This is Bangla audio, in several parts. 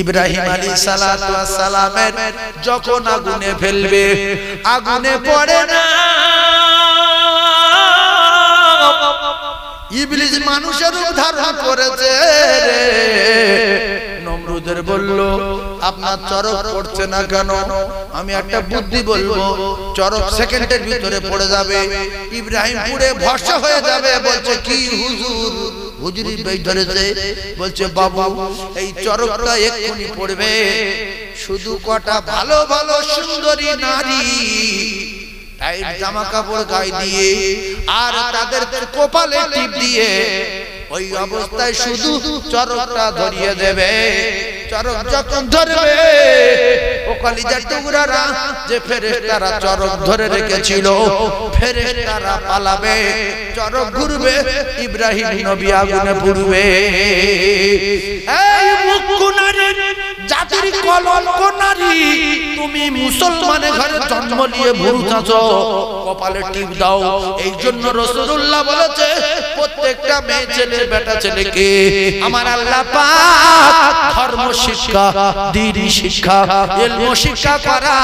ইব্রাহিম আলাইহিস সালাতু ওয়াস সালামের যখন আগুনে ফেলবে, আগুনে পড়ে না। ইবলিস মানুষের রূপ ধারণ করেছে। নমরুদের বলল, আপনার চরক পড়ছে না কেন? আমি একটা বুদ্ধি বলবো, চরক সেকেন্ডের ভিতরে পড়ে যাবে। ইব্রাহিম পুড়ে ভস্ম হয়ে যাবে। বলছে কি হুজুর? হুজুরি বেশ ধরেছে। বলছে বাবু, এই চরকটা এক্ষুনি পড়বে। শুধু কটা ভালো ভালো সুন্দরী নারী টাইট জামা কাপড় গায়ে দিয়ে আর তাদের কপালে টিপ দিয়ে ওই অবস্থায় শুধু চরকটা ধরিয়ে দেবে। চরক যখন ধরবে, ও কলিজার টুকরারা যে ফেরেশতারা চরক ধরে রেখেছিল, ফেরেশতারা পালাবে, চরক ঘুরবে, ইব্রাহিম নবী আগুনে পুড়বে। এই মুক্কু নারী, জাতির কলঙ্ক নারী, তুমি মুসলমানের ঘরে জন্ম নিয়ে ভুরু চাচো, কপালে টিপ দাও। এই জন্য রাসূলুল্লাহ বলেছে, প্রত্যেকটা মেয়ে ছেলে বেটা ছেলেকে আমার আল্লাহ পাক ধর্ম শিক্ষা, দ্বীনি শিক্ষা, ইলম শিক্ষা করা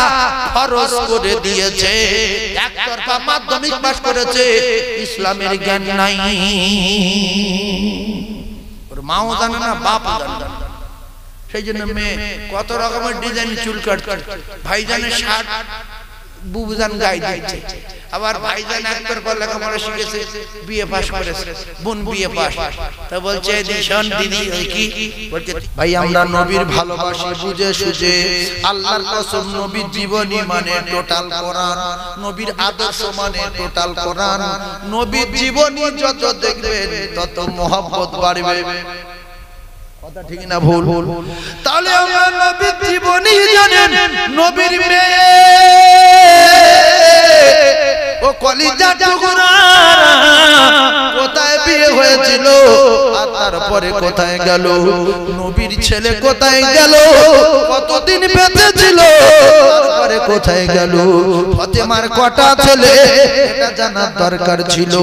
ফরজ করে দিয়েছে। একতরফা মাধ্যমিক পাস করেছে, ইসলামের জ্ঞান নাই। ওর মাও জানে না, বাপও জানে না। সেই জন্য মেয়ে কত রকমের ডিজাইন চুল কাটছে। ভাইজানের শার্ট বুবুজান গায়ে দিচ্ছে, আবার ভাইজান একতরফা লেখাপড়া শিখেছে, বিএ পাস করেছে, বোন বিএ পাস। তা বলছে দিশন দিদি ওই কি বলছে, ভাই আমরা নবীর ভালোবাসি বুঝে সুঝে। আল্লাহর কসম, নবীর জীবনী মানে টোটাল কোরআন, নবীর আদর্শ মানে টোটাল কোরআন। নবীর জীবনী যত দেখবেন তত মহব্বত বাড়বে। কথা ঠিক না ভুল? তাহলে আমরা নবীর জীবনী জানেন। নবীর মেয়ে ও কলিজার টুকরা কোথায় বিয়ে হয়েছিল আর তারপরে কোথায় গেল? নবীর ছেলে কোথায় গেল? কতদিন বেঁচে ছিল, তারপরে কোথায় গেল? ফাতেমার কটা ছেলে, এটা জানার দরকার ছিল।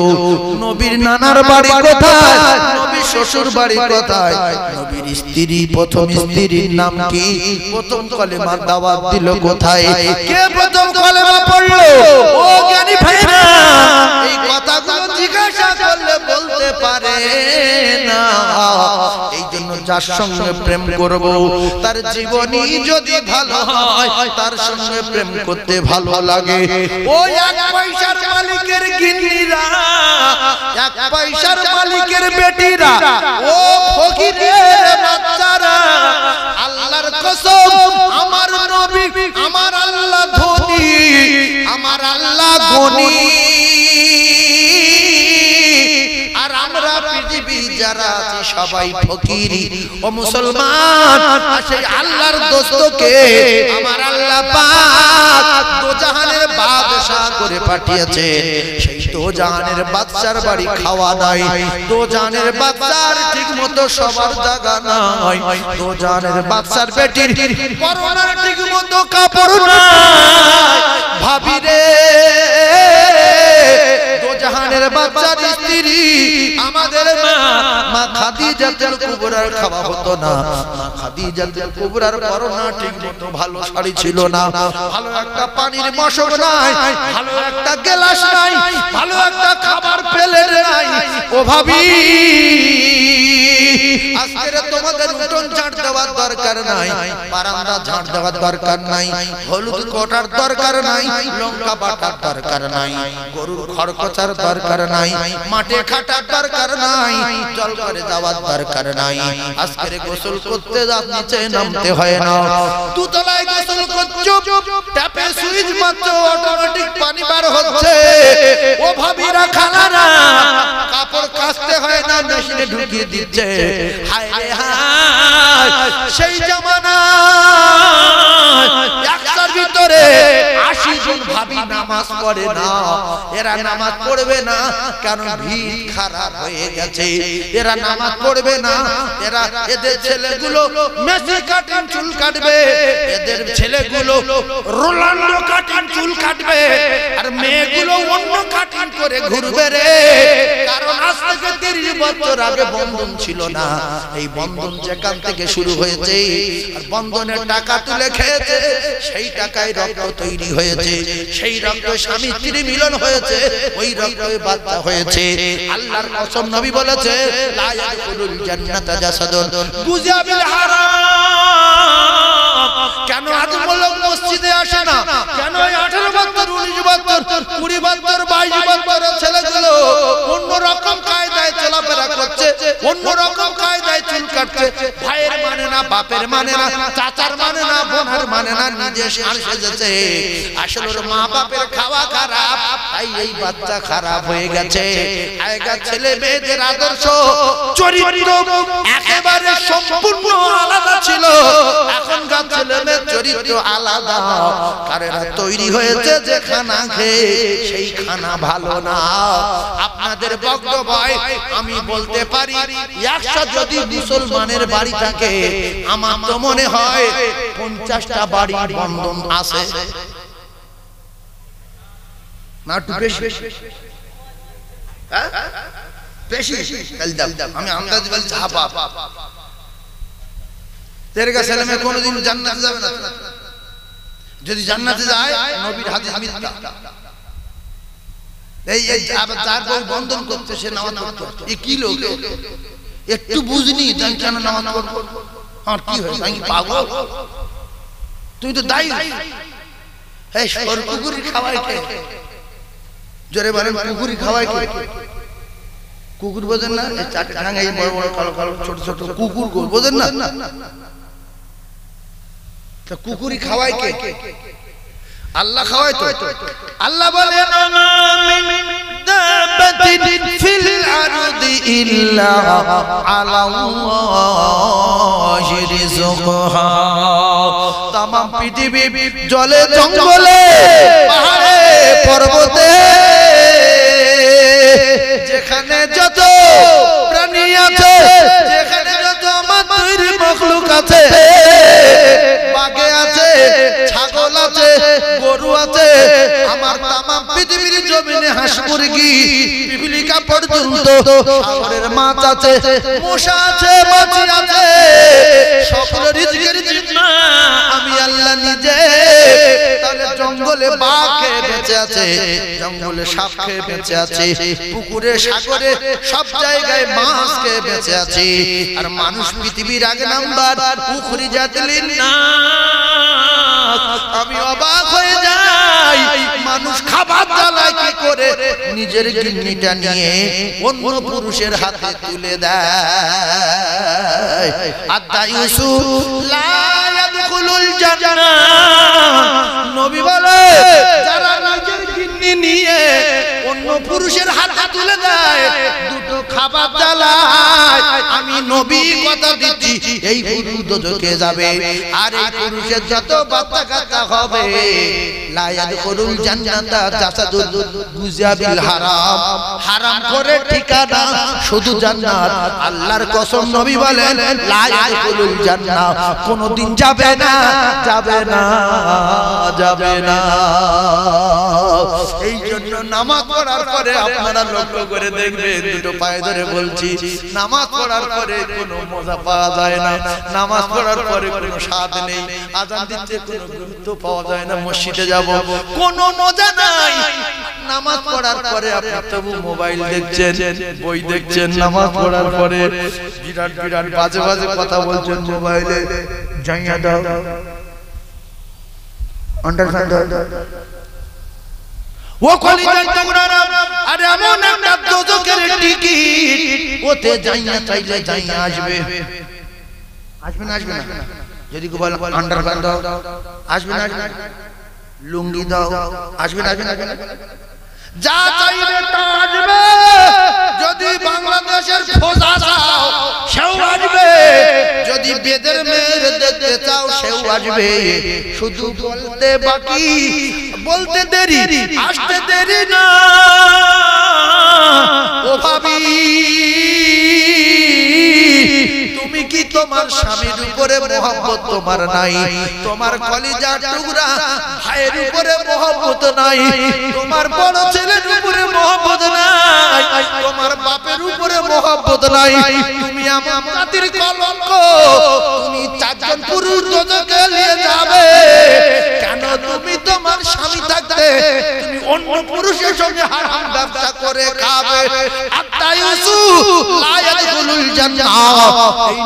নবীর নানার বাড়ি কোথায়? নবীর শ্বশুর বাড়ি কোথায়? নবীর স্ত্রী, প্রথম স্ত্রীর নাম কি? প্রথম কলেমা দাওয়াত দিল কোথায়? কে প্রথম কলেমা পড়লো? ও জ্ঞানী ভাইরা, এই কথাগুলো জিজ্ঞাসা করলে বলতে পারে না। এই জন্য যার সঙ্গে প্রেম করব, তার জীবনী যদি ভালো হয়, তার সঙ্গে প্রেম করতে ভালো লাগে। ওই এক পয়সার মালিকের গিন্নিরা, এক পয়সার মালিকের বেটিরা, ও ফকিরের বাচ্চারা, আল্লাহর কসম আমার নবী, আমার আল্লাহ ধনী, আমার আল্লাহ গনি, আর আমরা পৃথিবী যারা আছি সবাই ফকির। ও মুসলমান, সেই আল্লাহর দোস্তকে আমার আল্লাহ পাক দোজাহানের বাদশা করে পাঠিয়েছে। সেই দোজাহানের বাদশার বাড়ি খাওয়া নাই, দোজাহানের বাদশার ঠিক মতো সবার জায়গা নাই, দোজাহানের বাদশার বেটির পরনার ঠিক মতো কাপড় নাই। ভাবি রে, দোজাহানের বাদশার স্ত্রী আমাদের মা খাদিজাতুল কুবরার খাওয়া হতো না। মা খাদিজাতুল কুবরার পরনা ঠিক মতো ভালো শাড়ি ছিল না, ভালো একটা পানির মশক নাই, ভালো একটা গ্লাস নাই, ভালো একটা খাবার প্লেট নাই। ও ভাবি, আজকে তোমাদের উঠোন ঝাড় দেওয়ার দরকার নাই, বারান্দা ঝাড় দেওয়ার দরকার নাই, হলুদ কোটার দরকার নাই, লঙ্কা বাটার দরকার নাই, গরুর খড়কচার দরকার নাই, মাঠে খাটার দরকার নাই, জল করে যাওয়ার দরকার নাই। আজকে গোসল করতে যা নিচে নামতে হয় না, দুতলায় গোসল করছো, ট্যাপে সুইচ মারছো, অটোমেটিক পানি বার হচ্ছে। ও ভাবিরা খালারা, কাপড় কাচতে হয় না, মেশিনে ঢুকিয়ে দিচ্ছে। হায় রে হায়, সেই জামানা একটার ভিতরে 80 জন ভাবি নামাজ নামাজ পড়ে না, এরা নামাজ পড়বে না কারণ ভিড় খারাপ হয়ে গেছে। এরা নামাজ পড়বে না, এদের ছেলেগুলো মেসি কাটিং চুল কাটবে, এদের ছেলেগুলো রোনাল্ডো কাটিং চুল কাটবে, আর মেয়েগুলো অন্য কাটিং করে ঘুরবে রে। কারণ আজ থেকে 30 বছর আগে বন্ধন ছিল না, এই বন্ধন যেখান থেকে শুরু হয়েছে আর বন্ধনের টাকা তুলে খেয়েছে, সেই টাকায় রক্ত তৈরি হয়েছে, সেই রক্ত স্বামী স্ত্রী মিলন হয়েছে, ওই রক্তে বাচ্চা হয়েছে। আল্লাহর কসম নবী বলেছে লা ইয়াদখুলুল জান্নাতা জাসাদুন গুযিয়া বিল হারাম। কেন আজ লোক মসজিদে আসে না? কেন 18 বছর 19 বছর 20 বছর 22 বছরের ছেলেগুলো অন্য রকম কায়দায় চলাফেরা করছে, অন্য রকম কায়দায় চুল কাটছে, ভাইয়ের মানে না, বাপের মানে না, চাচার মানে না, বোনের মানে না, নিজে সার সেজেছে। আসলে ওর মা বাপের খাওয়া খারাপ, তাই এই বাচ্চা খারাপ হয়ে গেছে। আগেকার ছেলে মেয়েদের আদর্শ চরিত্র একেবারে সম্পূর্ণ আলাদা ছিল, এখনকার ছেলে মেয়ের চরিত্র আলাদা। কারণ তৈরি হয়েছে যে খানা খেয়ে সেই খানা ভালো না। আপনাদের বক্তব্য আমি বলতে পারি 100 যদি মুসলমানের বাড়ি থাকে, আমার তো মনে হয় 50টা বাড়ি বন্ধন আছে না, একটু বেশি বেশি আমি আন্দাজ বলছি। তেরগা ছেলে মেয়ে কোনোদিন জান্নাতে যাবে না, যদি জান্নাতে যায় নবীর হাদিস মিথ্যা। এই যার বউ বন্ধন করতে সে নামাজ পড়তে, এ কি লোক? একটু বুঝনি তাই কেন নামাজ পড়বো? আর কি হয়, আমি পাগল? তুই তো দায়ী। এই সর কুকুরি খাওয়াই কে? জোরে বলেন, কুকুরি খাওয়াই কে? কুকুর বোঝেন না? এই চারটে ঠ্যাঙ্গা, এই বড় বড় কালো কালো ছোট ছোট কুকুর বোঝেন না? কুকুরি খাওয়াই কে? আল্লাহ খাওয়াই তো। আল্লাহ বলেন ফিল আরদি ইল্লা আলাল্লাহি রিজকুহা। তামাম পৃথিবী জলে জঙ্গলে পাহাড়ে পর্বতে যেখানে যত প্রাণী আছে, যেখানে যত আমার তৈরি মখলুক আছে, বাঘে আছে, ছাগল আছে, গরু আছে, আমার তামাম পৃথিবীর জমিনে হাঁস মুরগি পিপিলিকা পর্যন্ত, সাগরের মাছ আছে, মশা আছে, মাছি আছে, সকলের রিজকের জিম্মা আমি আল্লাহ নিজে। তাহলে জঙ্গলে বাঘ খেয়ে বেঁচে আছে, জঙ্গলে সাপ খেয়ে বেঁচে আছে, পুকুরে সাগরে সব জায়গায় মাছ খেয়ে বেঁচে আছে। আর মানুষ পৃথিবীর আগে নাম্বার উখরিজাতিল নাস। আমি অবাক হয়ে যাই, মানুষ খাবার জ্বালায় কি করে নিজের গিন্নিটা নিয়ে অন্য পুরুষের হাতে তুলে দেয়। আদা ইউসুফ লা ইয়াদখুলুল জান্নাহ। নবী বলে যারা নিজের গিন্নি নিয়ে অন্য পুরুষের হাতে তুলে দেয়, দুটো খাবার জ্বালায়, আমি নবী কথা দিচ্ছি এই পুরুষ দোজখে যাবে। আর এই পুরুষের যত বাচ্চা কাচ্চা হবে, লা ইয়াদখুলুল জান্নাতা জাসাদুন গুযিয়া বিল হারাম। হারাম করে ঠিকানা শুধু জান্নাত। আল্লাহর কসম নবী বলেন লা ইয়াদখুলুল জান্নাহ, কোনদিন যাবে না, যাবে না, যাবে না। এই জন্য নামাজ পড়ার পরে আপনারা লক্ষ্য করে দেখবেন, দুটো পায়ে ধরে বলছি, নামাজ পড়ার পরে কোনো মজা পাওয়া যায় না, নামাজ পড়ার পরে কোনো স্বাদ নেই, আজান দিতে কোনো গুরুত্ব পাওয়া যায় না, মসজিদে যাব কোনো মজা নাই। নামাজ পড়ার পরে আপনি তবু মোবাইল দেখছেন, বই দেখছেন, নামাজ পড়ার পরে বিরাট বিরাট বাজে বাজে কথা বলছেন মোবাইলে, জাইয়া দাও, আন্ডারস্ট্যান্ড ও কলিজার টুকরারা। আরে এমন একটা দোজখের টিকিট, ওতে যাইয়া চাইলে যাইয়া আসবে, আসবে না? আসবে না? যদি কেউ বলে আন্ডারপ্যান্ট দাও, আসবে না? আসবে না? লুঙ্গি দাও, আসবে না? আসবে না? যা চাইবে তা আসবে। যদি বাংলাদেশের ফোজা চাও সেও আসবে, যদি বেদের মেয়ের দেখতে চাও সেও আসবে, শুধু বলতে বাকি, বলতে দেরি আসতে দেরি না। ও ভাবি, তুমি কি তোমার স্বামীর উপরে মহব্বত তোমার নাই? তোমার কলিজার টুকরা ভাইয়ের উপরে মহব্বত নাই? তোমার বড় ছেলের উপরে মহব্বত নাই? তোমার বাপের উপরে মহব্বত নাই? তুমি আমার জাতির কলঙ্ক। তুমি চারজন পুরুষ দোজখে নিয়ে যাবে কেন? তুমি তোমার স্বামী থাকতে তুমি অন্য পুরুষের সঙ্গে হারাম ব্যবসা করে খাবে। আত্তা ইউসুফ লা ইয়াদখুলুল জান্নাহ। এই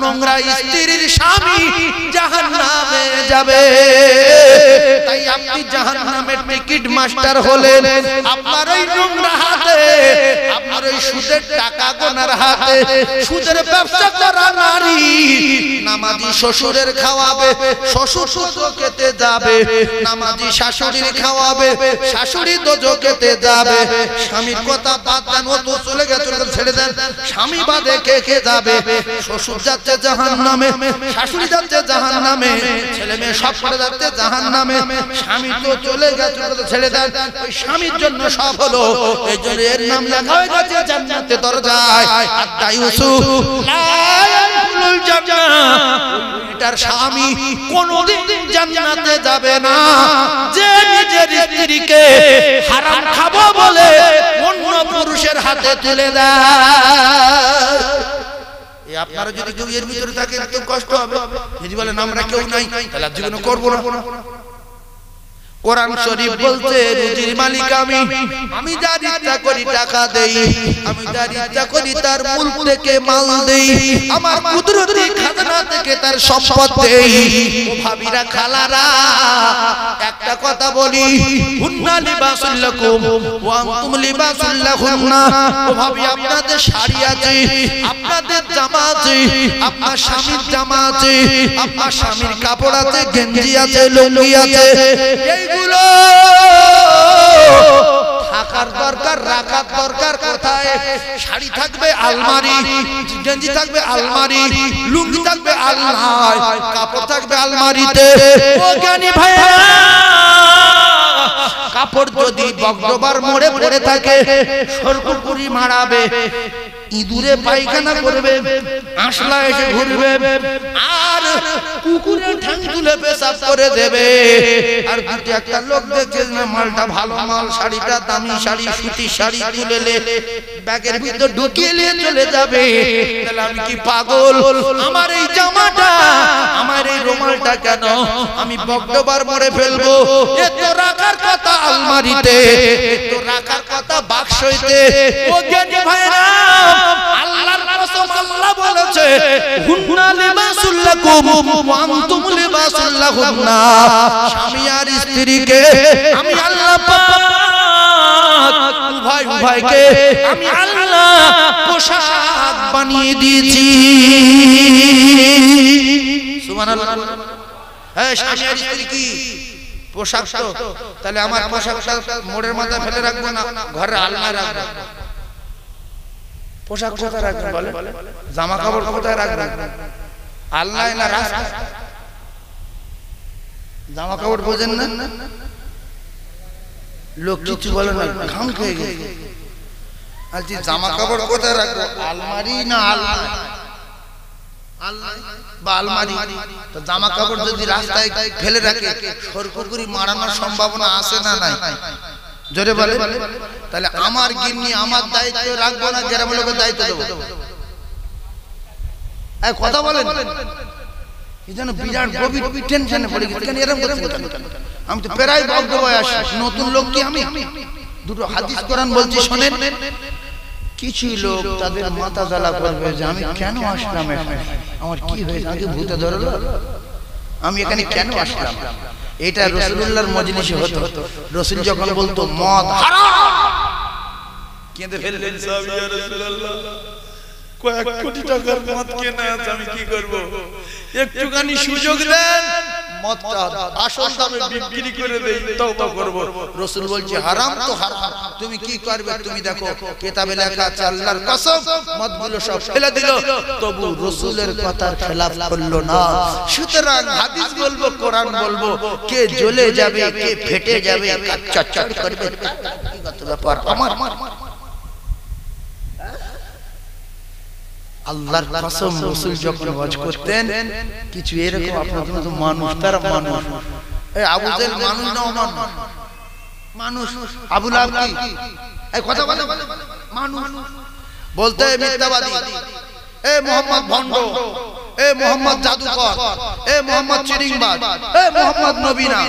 নোংরা স্ত্রীর স্বামী জাহান্নামে যাবে। তাই আপনি জাহান্নামের টিকিট মাস্টার হলেন আপনার ওই নোংরা হাতে, আপনার ওই সুদের টাকা গোনার হাতে। সুদের ব্যবসা করা নারী নামাজি শ্বশুরের খাওয়াবে, শ্বশুর দোজখেতে যাবে। নামাজি শাশুড়ির খাওয়াবে, শাশুড়ি দোজখেতে যাবে। স্বামীর কথা বাদ দেন, ও তো চলে গেছে, ছেড়ে দেন। স্বামী বাদে কে কে যাবে? শ্বশুর যাচ্ছে জাহান্নামে, শাশুড়ি যাচ্ছে জাহান্নামে, ছেলে মেয়ে সব পড়ে যাচ্ছে জাহান্নামে। স্বামী তো চলে গেছে, ছেড়ে দেন। ওই স্বামীর জন্য সব হলো, এই জন্য এর নাম লেখা হয়ে গেছে জান্নাতের দরজায়। আত্তা ইউসুফ লা ইয়াদখুলুল জান্নাহ। এটার স্বামী কোনদিন জান্নাতে যাবে না যে নিজের স্ত্রীকে হারাম খাবো বলে অন্য পুরুষের হাতে তুলে দেয়। আপনারা যদি কেউ এর ভিতরে থাকেন তো কষ্ট হবে। যদি বলেন আমরা কেউ নাই, তাহলে জীবনে করবো না। কোরআন শরীফ বলছে রুজির মালিক আমি, আমি যার ইচ্ছা করি টাকা দেই, আমি যার ইচ্ছা করি তার মুলক থেকে মাল দেই, আমার কুদরতি খাজনা থেকে তার সম্পদ দেই। ও ভাবিরা খালারা, একটা কথা বলি, হুন্না লিবাসুল লাকুম ওয়া আনতুম লিবাসুল লাহুন্না। ও ভাবি, আপনাদের শাড়ি আছে, আপনাদের জামা আছে, আপনার স্বামীর জামা আছে, আপনার স্বামীর কাপড় আছে, গেঞ্জি আছে, লুঙ্গি আছে। এইগুলো থাকার দরকার, রাখার দরকার কোথায়? শাড়ি থাকবে আলমারি, গেঞ্জি থাকবে আলমারি, লুঙ্গি থাকবে আলনায়, কাপড় থাকবে আলমারিতে। ও জ্ঞানী ভাইরা, কাপড় যদি বগডোবার মোড়ে পড়ে থাকে, সরকুকুরি মারাবে, ইঁদুরে পায়খানা করবে, আঁশলা এসে ঘুরবে, আর কুকুরের ঠ্যাং তুলে পেশাব করে দেবে। আর দুটি একটা লোক দেখছে না মালটা ভালো মাল, শাড়িটা দামি শাড়ি, সুতি শাড়ি তুলে ব্যাগের ভিতর ঢুকিয়ে নিয়ে চলে যাবে। তাহলে আমি কি পাগল? আমার এই জামাটা, আমার এই রুমালটা কেন আমি বগডোবার মোড়ে ফেলবো? এ তো রাখার কথা আলমারিতে, এ তো রাখার কথা বাক্সইতে। ও জ্ঞানী ভাইরা, আল্লাহর কসম, আল্লাহ বলেছে হুন্না লিবাসুল লাকুম ওয়া আনতুম লিবাসুল লাহুন্না। স্বামী আর স্ত্রীকে আমি আল্লাহ পাক উভয় উভয়কে আমি আল্লাহ পোশাক বানিয়ে দিয়েছি। সুবহানাল্লাহ। হ্যাঁ, স্বামী আর স্ত্রী কি পোশাক? তো তাহলে আমার পোশাকটা মোড়ের মাথায় ফেলে রাখবো না, ঘরে আলমারি রাখবো। পোশাক কোথায় রাখবেন বলে? জামা কাপড় কোথায় রাখবেন? আলনায় না রাস্তায়? জামা কাপড় বোঝেন না? লোক কিছু বলে না, ঘাম খেয়ে গেছে। আচ্ছা, জামা কাপড় কোথায় রাখবো? আলমারি না আলনায়? আলনায় বা আলমারি। তো জামা কাপড় যদি রাস্তায় ফেলে রাখে, সরকুকুরি মারানোর সম্ভাবনা আছে না নাই? জোরে বলে। তাহলে আমার গিন্নি আমার দায়িত্ব রাখবো না, গ্রামের লোকের দায়িত্ব দেবো? কথা বলেন। এই জন্য বিরাট গভীর টেনশনে পড়ে গেছে। কেন এরকম করছেন? আমি তো প্রায় বক্তব্য আসি, নতুন লোক কি আমি? দুটো হাদিস কোরআন বলছি শোনেন। কিছু লোক তাদের মাথা জ্বালা করবে যে আমি কেন আসলাম এখানে, আমার কি হয়েছে, আগে ভূতে ধরলো, আমি এখানে কেন আসলাম? এটা রাসূলুল্লাহর মজলিসে হতো। রাসূল যখন বলতো মদ হারাম, কেঁদে ফেললেন সাহাবী, ইয়া রাসূলুল্লাহ, কয়েক কোটি টাকার মদ কেনা আছে, আমি কি করব? একটুখানি সুযোগ দেন, মদটা আসল দামে বিক্রি করে দেই, তওবা করব। রাসূল বলছে হারাম তো হারাম, তুমি কি করবে? তুমি দেখো কিতাবে লেখা আছে আল্লাহর কসম মদগুলো সব ফেলে দিল, তবু রাসূলের কথার খেলাফ করলো না। সুতরাং হাদিস বলবো, কোরআন বলবো, কে জ্বলে যাবে, কে ফেটে যাবে, কাচ্চা করবে, কি কত ব্যাপার আমার। আল্লাহর কসম রাসূল যখন ওয়াজ করতেন কিছু এরকম আপনাদের মতো মানুষ, তারা মানুষ, এই আবু জাহেল মানুষ না মানুষ, আবু লাহাব কি এই কথা বলে মানুষ, বলতে মিথ্যাবাদী, এ মোহাম্মদ ভণ্ড, এ মোহাম্মদ জাদুকর, এ মোহাম্মদ চিরিংবাজ, এ মোহাম্মদ নবী না।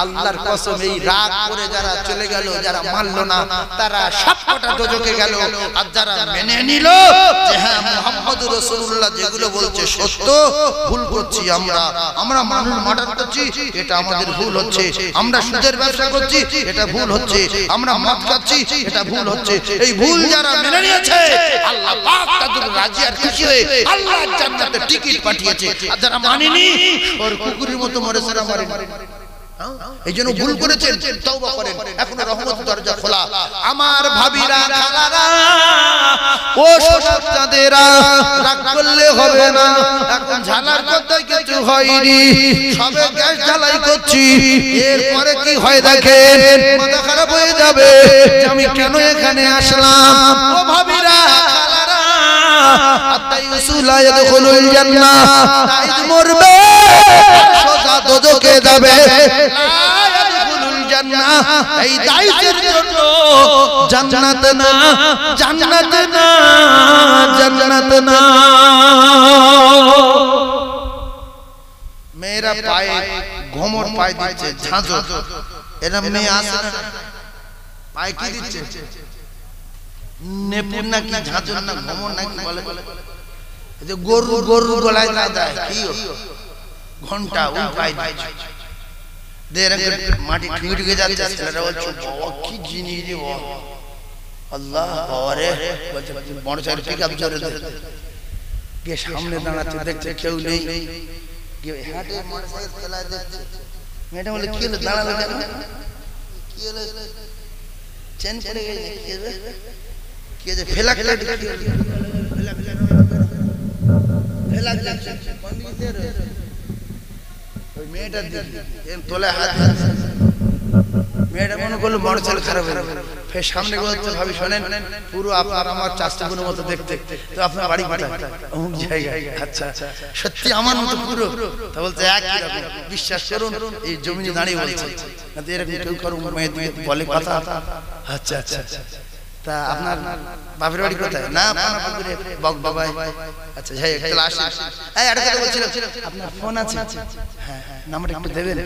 আল্লাহর কসম এই রাগ করে যারা চলে গেল, যারা মানলো না, তারা সবকটা দোজখে গেল। আর যারা মেনে নিল যে হ্যাঁ মুহাম্মদুর রাসূলুল্লাহ যেগুলো বলছে সত্য, ভুল করছি আমরা মানুষ মার্ডার করছি, এটা আমাদের ভুল হচ্ছে, আমরা সুদের ব্যবসা করছি, এটা ভুল হচ্ছে, আমরা মদ খাচ্ছি, এটা ভুল হচ্ছে, এই ভুল যারা মেনে নিয়েছে আল্লাহ পাক তাদের রাজি আর খুশি হয়ে আল্লাহ জান্নাতে টিকিট পাঠিয়েছে। আর যারা মানেনি ওর কুকুরের মতো মরেছে, এই জন্য ভুল করেছেন, তওবা করেন, এখনো রহমতের দরজা খোলা। আমার ভাবিরা, খালারা, ও সোনার চাঁদেরা, রাগ করলে হবে না, এখন ঝালার কথাই কিছু হয়নি, সবে গ্যাস ঝালাই করছি, এরপরে কি হয় দেখেন, মাথা খারাপ হয়ে যাবে আমি কেন এখানে আসলাম। ও ভাবিরা, খালারা, আতাইসুলা ইয়াদখুলুল জান্নাহ, তাই মরবে সোজা দোজখে যাবে, ইয়াদখুলুল জান্নাহ, এই দায়িত্বের জন্য জান্নাত না, জান্নাত না, জান্নাত না। মেয়েরা পায়ে ঘোমর পায়ে দিচ্ছে, ঝাঁঝর, এরা মেয়ে আসে না, পায়ে কি দিচ্ছে, নেপুর নাকি ঝাঁঝর না ঘোমর নাকি বলে, যে গরু গলায় না দেয় কি ঘন্টা, ওই পায়ে দিচ্ছে, মাটি ঠুকে ঠুকে যাচ্ছে, ছেলেরা বলছে বাবা কি জিনিস রে বাবা, আল্লাহ বাবারে, বলছে বড় চার পিকআপ জোরে গিয়ে সামনে দাঁড়াচ্ছে, দেখছে কেউ নেই, হাটে মোটরসাইকেল চালায় দেখছে, মেয়েটা বলে কি হলো দাঁড়ালো কেন, কি হলো চেন পড়ে গেছে, কি হলো, কি হয়েছে, ফেলা ফেলা মেয়েটার দিকে তোলে হাত, মেয়েটা মনে করলো মোটরসাইকেল খারাপ হয়ে গেল, ফের সামনে বলছে ভাবি শোনেন, পুরো আপনার আমার চাচা বোনের মতো দেখতে, তো আপনার বাড়ি কোথায়, অমুক জায়গায়, আচ্ছা সত্যি আমার মতো পুরো, তা বলছে একই রকম, বিশ্বাস করুন এই জমিনে দাঁড়িয়ে বলছে, এরকম কেউ করুন মেয়ে দিয়ে বলে কথা, আচ্ছা আচ্ছা, তা আপনার বাপের বাড়ি কোথায়, না পানা পুকুরে বক বাবাই, আচ্ছা যাই একটু আসি, এই একটা কথা বলছিলাম, আপনার ফোন আছে, হ্যাঁ নাম্বারটা একটু দেবেন,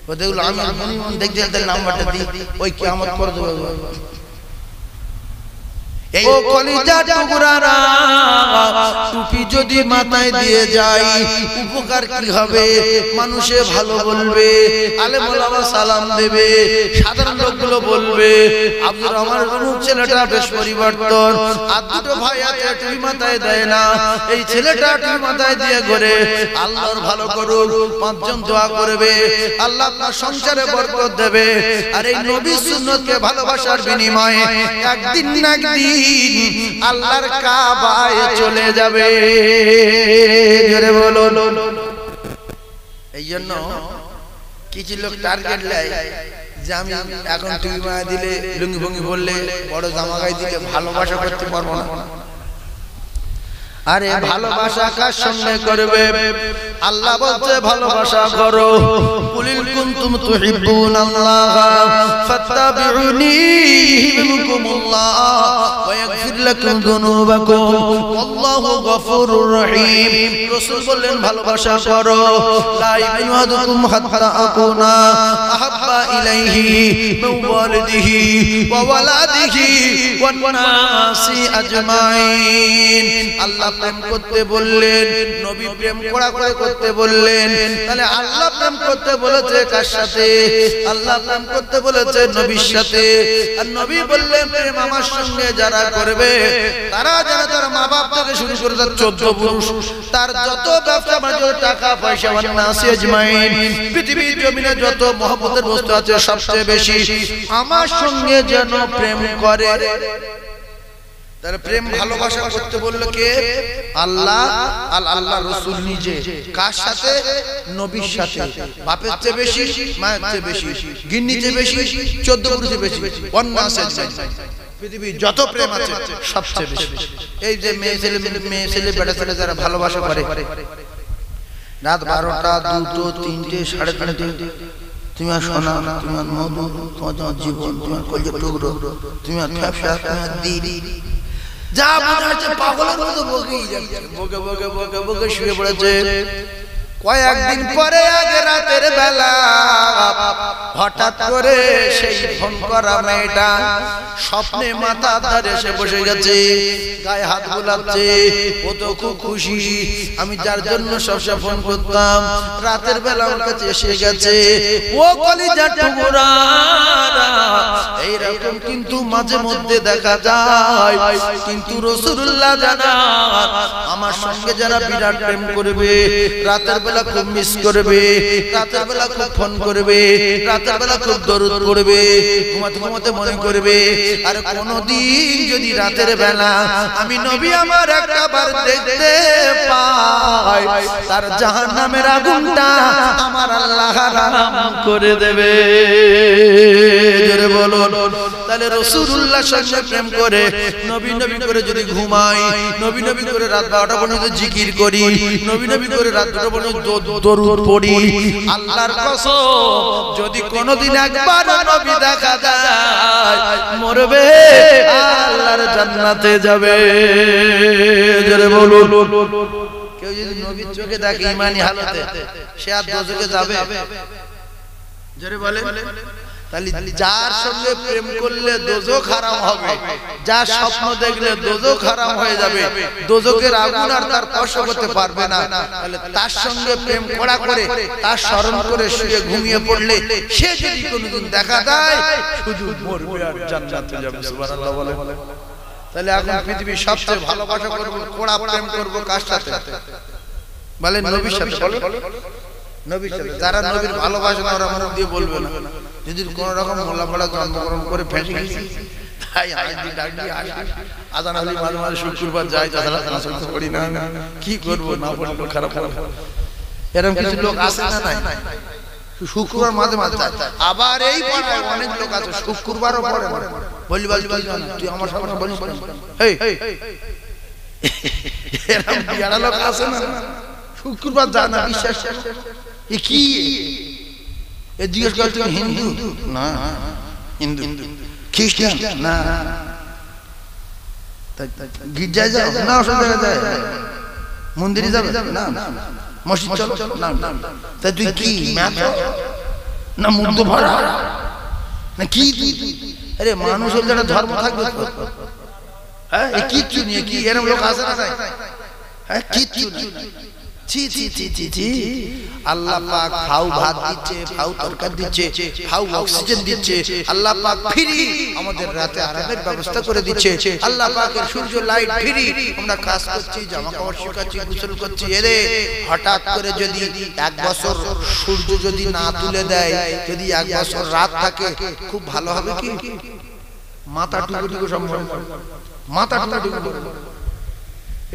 ও দেখলো আমি মনে দেখতে নাম্বারটা দিই, ওই কিয়ামত করে দেবো। ও কলিজা টুকরারা, টুপি যদি মাথায় দিয়ে যাই উপকার কি হবে, মানুষে ভালো বলবে, আলেম ওলামা সালাম দেবে, সাধারণ লোকগুলো বলবে আব্দুর রহমান অমুক ছেলেটা বেশ পরিবর্তন, আর দুটো ভাই আছে টুপি মাথায় দেয় না, এই ছেলেটা টুপি মাথায় দিয়ে ঘোরে, আল্লাহর ভালো করুক, পাঁচজন দোয়া করবে, আল্লাহ আপনার সংসারে বরকত দেবে, আর এই নবী সুন্নতকে ভালোবাসার বিনিময়ে একদিন না একদিন আল্লাহর কাবায় চলে যাবে, জোরে বলো। এই জন্য কিছু লোক টার্গেট নেয় যে আমি এখন টুপি মাথায় দিলে, লুঙ্গি ভঙ্গি বললে, বড় জামা গায়ে দিলে ভালোবাসা করতে পারবো না। আরে ভালোবাসা কার সঙ্গে করবে, আল্লাহ বলছে ভালোবাসা করো, কুলিল কুনতুম তুহিব্বুনাল্লাহ ফাত্তাবিউনি ইউহিব্বুকুমুল্লাহ ওয়া ইয়াগফির লাকুম যুনুবাকুম ওয়াল্লাহু গফুরুর রহিম। রাসূল বললেন ভালোবাসা করো, লা ইয়াহদুকুম হাত্তা আকুনা আহাব্বা ইলাইহি মিন ওয়ালিদিহি ওয়া ওয়ালাদিহি ওয়ান নাসি আজমাইন। আল্লাহ প্রেম করতে বললেন, নবী প্রেম করা করে করতে বললেন। তাহলে আল্লাহ প্রেম করতে বলেছে কার সাথে? আল্লাহ প্রেম করতে বলেছে নবীর সাথে। আর নবী বললেন প্রেম আমার সঙ্গে যারা করবে তারা যারা তার মা বাপ থেকে শুরু করে তার 14 পুরুষ, তার যত ব্যবসা বাণিজ্য টাকা পয়সা ওয়ান্নাসি আজমাইন, পৃথিবীর জমিনে যত মহব্বতের বস্তু আছে সবচেয়ে বেশি আমার সঙ্গে যেন প্রেম করে। তার প্রেম ভালোবাসা করতে বললো কে? আল্লাহ আর আল্লাহ রাসূল নিজে। কার সাথে? নবীর সাথে। বাপের চেয়ে বেশি, মায়ের চেয়ে বেশি, গিন্নির চেয়ে বেশি, 14 পুরুষের বেশি, ওয়ান্নাসি আজমাইন, পৃথিবীর যত প্রেম আছে সবচেয়ে বেশি। এই যে মেয়ে ছেলে বেটা ছেলে যারা ভালোবাসা করে, রাত 12টা 2টো 3টে 3:30 তুমি আর সোনা, তুমি আর মধু, তোমার জীবন, তোমার কলিজার টুকরো, তুমি আর ফ্যাপসা, তুমি আর দিদি, যা মনে হচ্ছে পাগলের মতো বকেই যাচ্ছে, বকে বকে বকে বকে শুয়ে পড়েছে। কয়েকদিন পরে আগে রাতের বেলা হঠাৎ করে সেই ফোন করা মেয়েটা স্বপ্নে মাথা ধরে এসে বসে গেছে, গায়ে হাত বুলাচ্ছে। ও তো খুব খুশি, আমি যার জন্য সবসময় ফোন করতাম রাতের বেলা ওর কাছে এসে গেছে। ও কলিজার টুকরা, এইরকম কিন্তু মাঝে মধ্যে দেখা যায়। কিন্তু রাসূলুল্লাহ জানান আমার সঙ্গে যারা বিরাট প্রেম করবে, রাতের বেলা খুব মিস করবে, রাতের বেলা খুব ফোন করবে, রাতের বেলা খুব দরুদ পড়বে, ঘুমাতে ঘুমাতে মনে করবে। আর কোনদিন যদি রাতের বেলা আমি নবী আমার একবার দেখতে পাই, তার জাহান্নামের আগুনটা আমার আল্লাহ হারাম করে দেবে। জোরে বলুন। তাহলে রাসূলুল্লাহর সঙ্গে প্রেম করে নবী নবী করে যদি ঘুমাই, নবী নবী করে রাত 12টা পর্যন্ত জিকির করি, নবী নবী করে রাত 2টা পর্যন্ত দরুদ পড়ি, আল্লাহর কসম যদি কোনদিন একবার নবী দেখা যায় মরবে আল্লাহর জান্নাতে যাবে। জোরে বলুন। কেউ যদি নবীর চোখে দেখে ঈমানি হালতে, সে আর দোজখে যাবে? জোরে বলেন। তাহলে যার সঙ্গে প্রেম করলে দোজখ হারাম হবে, যার স্বপ্ন দেখলে দোজখ হারাম হয়ে যাবে, দোজখের আগুন আর তার স্পর্শ করতে পারবে না। তাহলে তার সঙ্গে প্রেম করা করে, তার স্মরণ করে শুয়ে ঘুমিয়ে পড়লে সে যদি কোনোদিন দেখা দেয় শুধু মরবে আর জান্নাতে যাবে। সুবহানাল্লাহ বলে। তাহলে এখন পৃথিবীর সবচেয়ে ভালোবাসা করব, কোড়া প্রেম করব কার সাথে? বলেন নবীর সাথে। বলেন নবীর সাথে। যারা নবীর ভালোবাসে না ওরা মুখ দিয়ে বলবে না। যদি কোন রকম মোল্লাপাড়া জন্মগ্রহণ করে ফেঁসে গেছি, তাই আজকে ডাকবি আজান আলী মাঝে মাঝে শুক্রবার যাই, তাছাড়া নামাজ পড়ি না, কি করবো, না পড়লে খারাপ হবে। এরকম কিছু লোক আছে না? নাই, শুক্রবার মাঝে মাঝে যায়। আবার এই পাড়ায় অনেক লোক আছে শুক্রবারও পড়ে। বলি বলি বলি তুই আমার সামনে বলিস, এই এরকম বিয়ারা লোক আছে না? শুক্রবার যায় না, বিশ্বাস এ কি? এ জিজ্ঞেস করে তুমি হিন্দু? না। হিন্দু? খ্রিস্টান? না। গির্জায় যাও? না। ওসব জায়গায় যায়? মন্দিরে যাবে? না। মসজিদ চলো? না। তাই তুই কি না মুগ্ধ ভরা না কি? আরে মানুষের একটা ধর্ম থাকবে তো। হ্যাঁ, কিচ্ছু নিয়ে কি এরকম লোক আছে না? হ্যাঁ, কিচ্ছু নেই। আল্লাহ পাক খাও ভাত দিচ্ছে, খাও তরকারি দিচ্ছে, খাও অক্সিজেন দিচ্ছে, আল্লাহ পাক ফ্রি আমাদের রাতে আরামের ব্যবস্থা করে দিচ্ছে, আল্লাহ পাকের সূর্য লাইট ফ্রি, আমরা কাজ করছি, জামা কাপড় শুকাচ্ছি, গোসল করছি। এরে হঠাৎ করে যদি 1 বছর সূর্য যদি না তুলে দেয়, যদি 1 বছর রাত থাকে, খুব ভালো হবে কি? মাথা টুকু সব মাথা টুকু।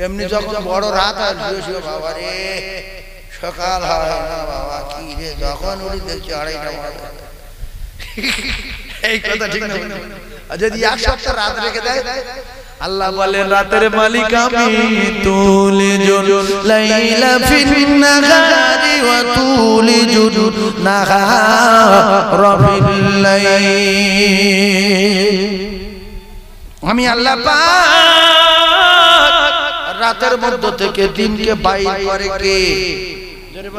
এমনি যখন বড় রাত হয় শুয়ে বাবা রে সকাল হয় না বাবা, কি রে যখন উনি দেখছি 2:30টা বাজে। এই কথা ঠিক না? যদি 1 সপ্তাহ রাত রেখে দেয়, আল্লাহ বলেন রাতের মালিক আমি, তুলিজুল লাইলা ফিন নাহারি ওয়া তুলিজুল নাহারা ফিল লাইল। আমি আল্লাহ পাক রাতের মধ্য থেকে দিনকে বাইর করে কে? জোরে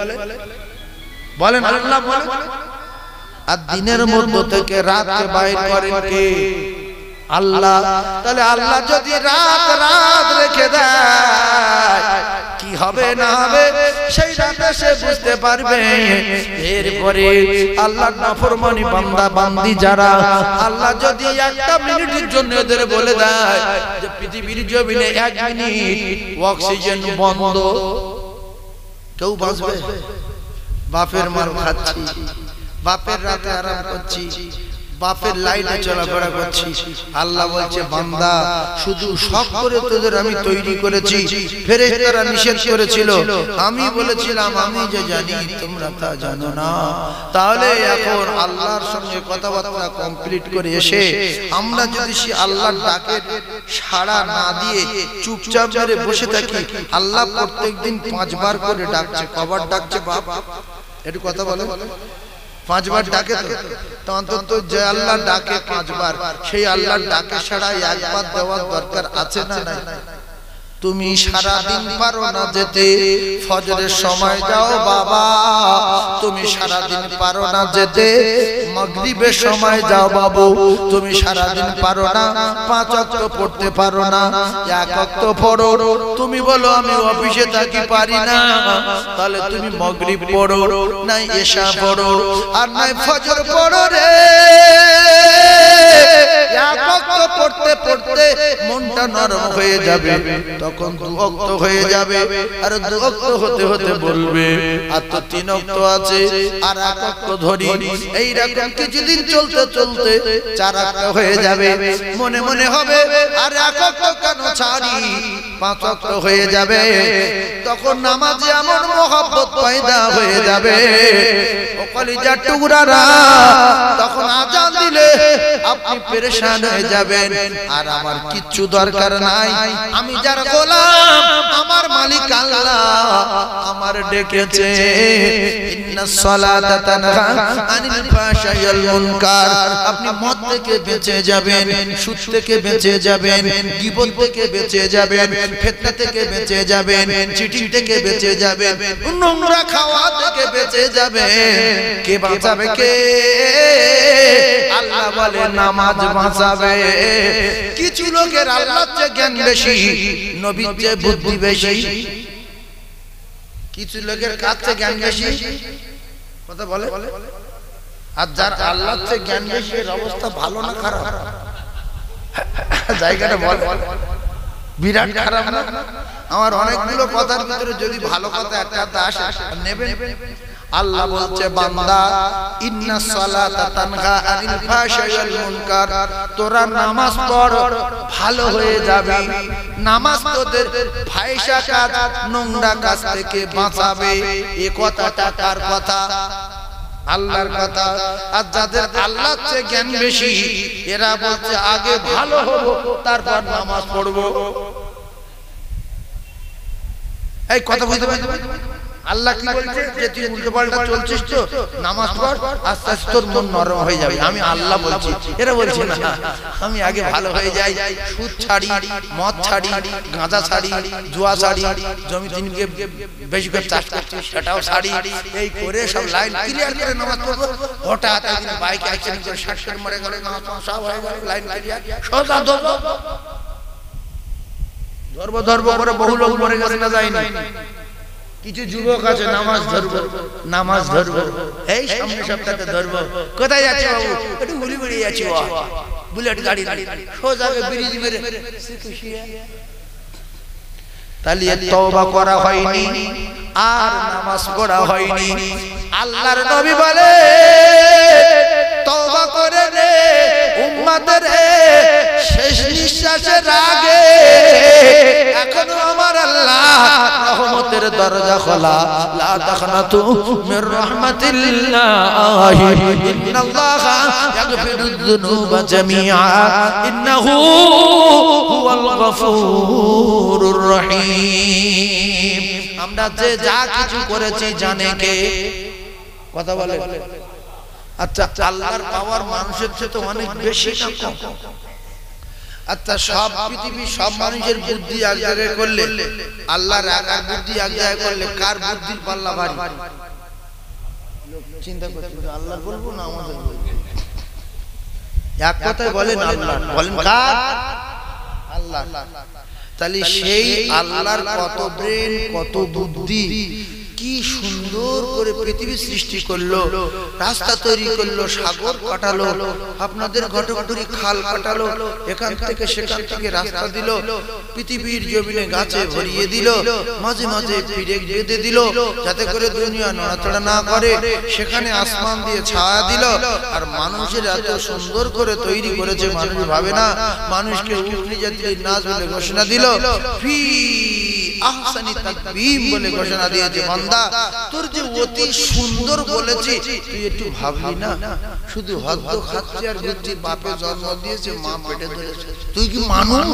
বলেন আল্লাহ বলেন। আর দিনের মধ্য থেকে রাতকে বাইর করেন কে? আল্লাহ। তাহলে আল্লাহ যদি রাত রেখে দেয়, কি কি হবে না হবে সেই রাতে সে বুঝতে পারবে। এরপরে আল্লাহর নাফরমানি বান্দা বান্দি যারা, আল্লাহ যদি একটা মিনিটের জন্য এদের বলে দেয় যে পৃথিবীর জমিনে 1 মিনিট অক্সিজেন বন্ধ, কেউ বাঁচবে? বাপের মাল খাচ্ছি, বাপের রাতে আরাম করছি, বাপের লাইনে চলাফেরা করছি। আল্লাহ বলছে বান্দা শুধু শখ করে তোদের আমি তৈরি করেছি, ফেরেশতারা নিষেধ করেছিল, আমি বলেছিলাম আমি যে জানি তোমরা তা জানো না। তাহলে এখন আল্লাহর সঙ্গে কথাবার্তা কমপ্লিট করে এসে আমরা যদি সে আল্লাহর ডাকে সাড়া না দিয়ে চুপচাপ ধরে বসে থাকি, আল্লাহ প্রত্যেকদিন 5 বার করে ডাকছে। কবার ডাকছে বাপ? একটু কথা বলে। 5 বার ডাকে তো অন্তত যে আল্লাহ ডাকে 5 বার, সেই আল্লাহর ডাকে সাড়া একবার দেওয়ার দরকার আছে না নাই? তুমি সারা দিন পারো না যেতে, ফজরের সময় যাও বাবা। তুমি সারা দিন পারো না যেতে, মাগরিবের সময় যাও বাবু। তুমি সারা দিন পারো না 5 ওয়াক্ত পড়তে পারো না, 1 ওয়াক্ত পড়ো। তুমি বলো আমি অফিসে থাকি পারি না, তাহলে তুমি মাগরিব পড়ো, নাই এশা পড়ো, আর নাই ফজর পড়ো রে। 1 ওয়াক্ত পড়তে পড়তে মনটা নরম হয়ে যাবে, তখন 2 ওয়াক্ত হয়ে যাবে, আর 2 ওয়াক্ত হতে হতে বলবে আর তো 3 ওয়াক্ত আছে, আর 1 ওয়াক্ত ধরি। এই রকম কিছুদিন চলতে চলতে 4 ওয়াক্ত হয়ে যাবে। মনে মনে হবে আর 1 ওয়াক্ত কেন ছাড়ি, 5 ওয়াক্ত হয়ে যাবে। তখন নামাজে আমার মহব্বত পয়দা হয়ে যাবে। ও কলিজার টুকরারা, তখন আজান দিলে আপনি পেরেশান হয়ে যাবেন। আর আমার কিচ্ছু দরকার নাই, আমি যার গোলাম, আমার মালিক আল্লাহ আমার ডেকেছে। ইন্নাস সালাতা তানহা আনিল ফাহশাই ওয়াল মুনকার। আপনি মদ থেকে বেঁচে যাবেন, সুদ থেকে বেঁচে যাবেন, গীবত থেকে বেঁচে যাবেন, ফিতনা থেকে বেঁচে যাবেন, চিটিং থেকে বেঁচে যাবেন, নোংরা খাওয়া থেকে বেঁচে যাবেন। কে বাঁচাবে? কে? আল্লাহ বলে নামাজ বাঁচাবে। কিছু লোকের আল্লাহর চেয়ে জ্ঞান বেশি, নবীর চেয়ে বুদ্ধি বেশি। কিছু লোকের কাছে জ্ঞান বেশি, কথা বলে। আর যার আল্লাহর চেয়ে জ্ঞান বেশি, এর অবস্থা ভালো না খারাপ? জায়গাটা বল, বিরাট খারাপ না? আমার অনেকগুলো কথার ভিতরে যদি ভালো কথা একটা আসে নেবেন। আল্লাহ বলছে বান্দা ইন্নাস সালাতা তানহা আনিল ফাহশাই ওয়াল মুনকার। তোরা নামাজ পড়, ভালো হয়ে যাবে। নামাজ তোদের ফাহিশা কাজ, নোংরা কাজ থেকে বাঁচাবে। এই কথাটা কার কথা? আল্লাহর কথা। আর যাদের আল্লাহর চেয়ে জ্ঞান বেশি, এরা বলছে আগে ভালো হব তারপর নামাজ পড়বো। এই কথা বুঝতে পারছেন? আল্লাহ কি বলছে যে তুই উল্টো পাল্টা চলছিস তো নামাজ পড়, আস্তে আস্তে তোর মন নরম হয়ে যাবে। আমি আল্লাহ বলছি, এরা বলছে না আমি আগে ভালো হয়ে যাই, সুদ ছাড়ি, মদ ছাড়ি, গাঁজা ছাড়ি, জুয়া ছাড়ি, জমি জমিকে বেশি করে চাষ করছি সেটাও ছাড়ি। এই করে সব লাইন ক্লিয়ার করে নামাজ পড়বো। হঠাৎ একদিন বাইক অ্যাক্সিডেন্ট করে 60 মরে গেল, নামাজ সব হয়ে গেল, লাইন ক্লিয়ার, সোজা ধরবো করে বহু লোক মরে গেছে না যায়নি। কিছু যুবক আছে নামাজ ধরবো, এই সামনে সপ্তাহে ধরবো। কোথায় যাচ্ছে বাবু? একটু গুলি বেরিয়ে যাচ্ছি, বুলেট গাড়ি, সোজা ব্রিজ মেরে। তাহলে তওবা করা হয়নি আর নামাজ পড়া হয়নি। আল্লাহর নবী বলে তওবা করে রে উম্মতের, শেষ নিঃশ্বাসের আগে এখনো আমার আল্লাহ রহমতের দরজা খোলা। লা তাখনাতু মির রাহমাতিল্লাহ, ইন্নাল্লাহা ইয়াগফিরুয যুনুবা জামিআ, ইন্নাহু হুয়াল গফুরুর রহিম। আমরা যে যা কিছু করেছি জানে কে? কথা বলে। আচ্ছা, আল্লাহর পাওয়ার মানুষের চেয়ে তো অনেক বেশি না কম? আচ্ছা, সব পৃথিবী সব মানুষের বুদ্ধি এক জায়গায় করলে, আল্লাহর একার বুদ্ধি এক জায়গায় করলে কার বুদ্ধির পাল্লা ভারী? চিন্তা করছি আল্লাহর বলবো না আমাদের বলবো? এক কথায় বলেন আল্লাহ, বলেন কার? আল্লাহ। তাহলে সেই আল্লাহর কত ব্রেন, কত বুদ্ধি, কি সুন্দর করে পৃথিবী সৃষ্টি করলো, রাস্তা তৈরি করলো, সাগর কাটালো, আপনাদের ঘটঘটুরি খাল কাটালো, এখান থেকে সেখান থেকে রাস্তা দিল, পৃথিবীর জমিনে গাছে ভরিয়ে দিল, মাঝে মাঝে ফিরে বেঁধে দিল যাতে করে দুনিয়া নড়াচড়া না করে, সেখানে আসমান দিয়ে ছায়া দিল। আর মানুষের এত সুন্দর করে তৈরি করেছে, মানুষ ভাবে না, মানুষকে উঠলি জাতির নাচ বলে ঘোষণা দিল, ফি আহসানি তাকবীম বলে ঘোষণা দিয়েছে। বান্দা, তোর যে অতি সুন্দর বলেছি, তুই একটু ভাবলি না? শুধু হদ্দ খাচ্ছে আর ঘুরছি, বাপে জন্ম দিয়েছে, মা পেটে ধরেছে, তুই কি মানুষ?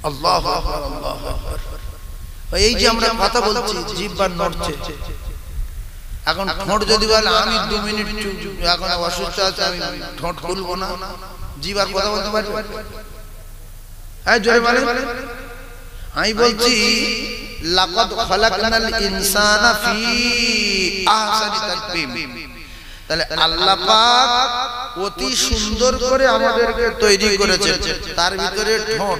আল্লাহু আকবার, আল্লাহু আকবার। এই যে আমরা কথা বলছি, জিহ্বা নড়ছে। এখন ঠোঁট যদি বলে আমি 2 মিনিট এখন অসুস্থ আছে, আমি ঠোঁট খুলবো না, জিহ্বা কথা বলতে পারবে? এই জোরে বলে। আমি বলছি লাকাদ খালাকনাল ইনসানা ফি আহসানি তাকবীম। তাহলে আল্লাহ পাক অতি সুন্দর করে আমাদেরকে তৈরি করেছেন, তার ভিতরে ঠোঁট।